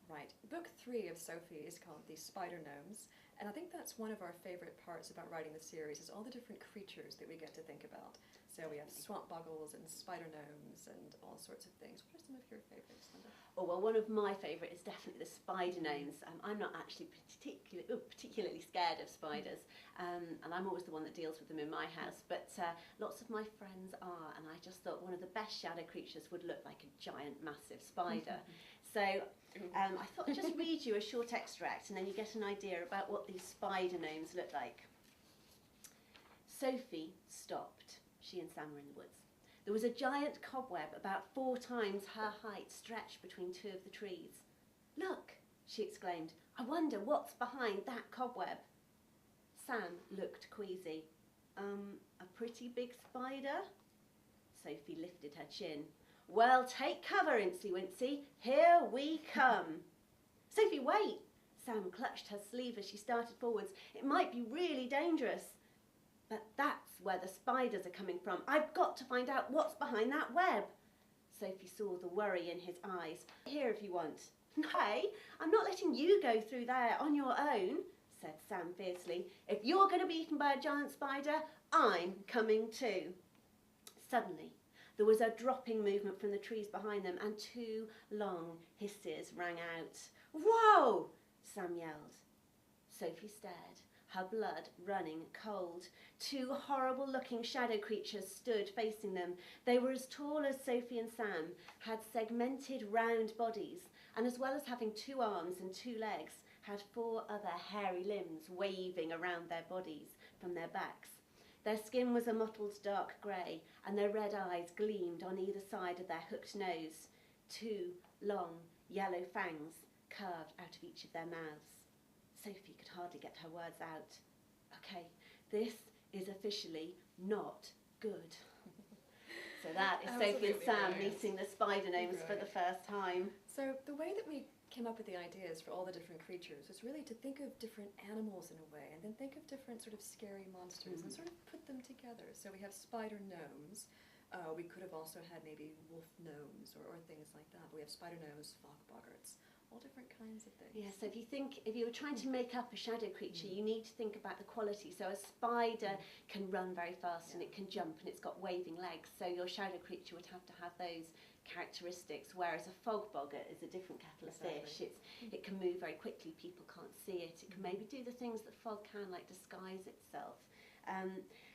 Right. Book 3 of Sophie is called The Spider Gnomes, and I think that's one of our favourite parts about writing the series, is all the different creatures that we get to think about. So we have swamp boggles and spider gnomes and all sorts of things. What are some of your favourites, Linda? Oh, well, one of my favourite is definitely the spider gnomes. I'm not actually particularly scared of spiders, and I'm always the one that deals with them in my house, but lots of my friends are, and I just thought one of the best shadow creatures would look like a giant, massive spider. So I thought I'd just read you a short extract, and then you get an idea about what these spider gnomes look like. Sophie stopped. She and Sam were in the woods. There was a giant cobweb about 4 times her height stretched between 2 of the trees. "Look," she exclaimed. "I wonder what's behind that cobweb." Sam looked queasy. A pretty big spider?" Sophie lifted her chin. "Well, take cover, Incy Wincy. Here we come." "Sophie, wait!" Sam clutched her sleeve as she started forwards. "It might be really dangerous." "But that's where the spiders are coming from. I've got to find out what's behind that web." Sophie saw the worry in his eyes. "Here if you want." "Hey, I'm not letting you go through there on your own," said Sam fiercely. "If you're going to be eaten by a giant spider, I'm coming too." Suddenly, there was a dropping movement from the trees behind them, and 2 long hisses rang out. "Whoa!" Sam yelled. Sophie stared, her blood running cold. 2 horrible-looking shadow creatures stood facing them. They were as tall as Sophie and Sam, had segmented round bodies, and as well as having 2 arms and 2 legs, had 4 other hairy limbs waving around their bodies from their backs. Their skin was a mottled dark grey, and their red eyes gleamed on either side of their hooked nose. 2 long yellow fangs curved out of each of their mouths. Sophie could hardly get her words out. "Okay, this is officially not good." So that is Sophie and Sam meeting the spider gnomes for the first time. So the way that we came up with the ideas for all the different creatures was really to think of different animals in a way, and then think of different sort of scary monsters and sort of put them together. So we have spider gnomes. We could have also had maybe wolf gnomes or things like that, but we have spider gnomes, fog boggarts, all different kinds of things. Yeah, so if you were trying to make up a shadow creature, you need to think about the quality. So a spider can run very fast and it can jump and it's got waving legs, so your shadow creature would have to have those characteristics, whereas a fog boggart is a different kettle of fish. It can move very quickly, people can't see it. It can maybe do the things that fog can, like disguise itself.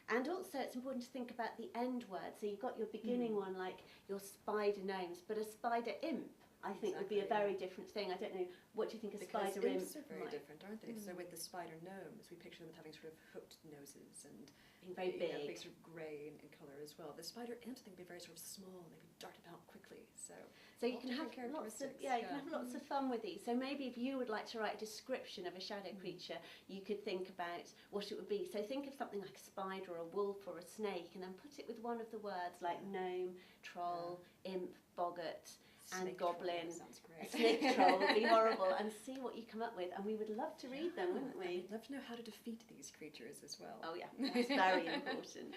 And also it's important to think about the end word. So you've got your beginning one, like your spider gnomes, but a spider imp, I think, would be a very different thing. I don't know, what do you think a spider imp? Imps are very different, aren't they? So with the spider gnomes, we picture them having sort of hooked noses and being very big. You know, big sort of grey in colour as well. The spider imps, I think, would be very sort of small, maybe dart about quickly. So you can have lots of you can have lots of fun with these. So maybe if you would like to write a description of a shadow creature, you could think about what it would be. So think of something like a spider or a wolf or a snake, and then put it with one of the words like gnome, troll, imp, boggart, and goblin. Sounds great. A snake troll would be horrible, and see what you come up with. And we would love to read them, wouldn't we? I'd love to know how to defeat these creatures as well. Oh yeah, that's very important.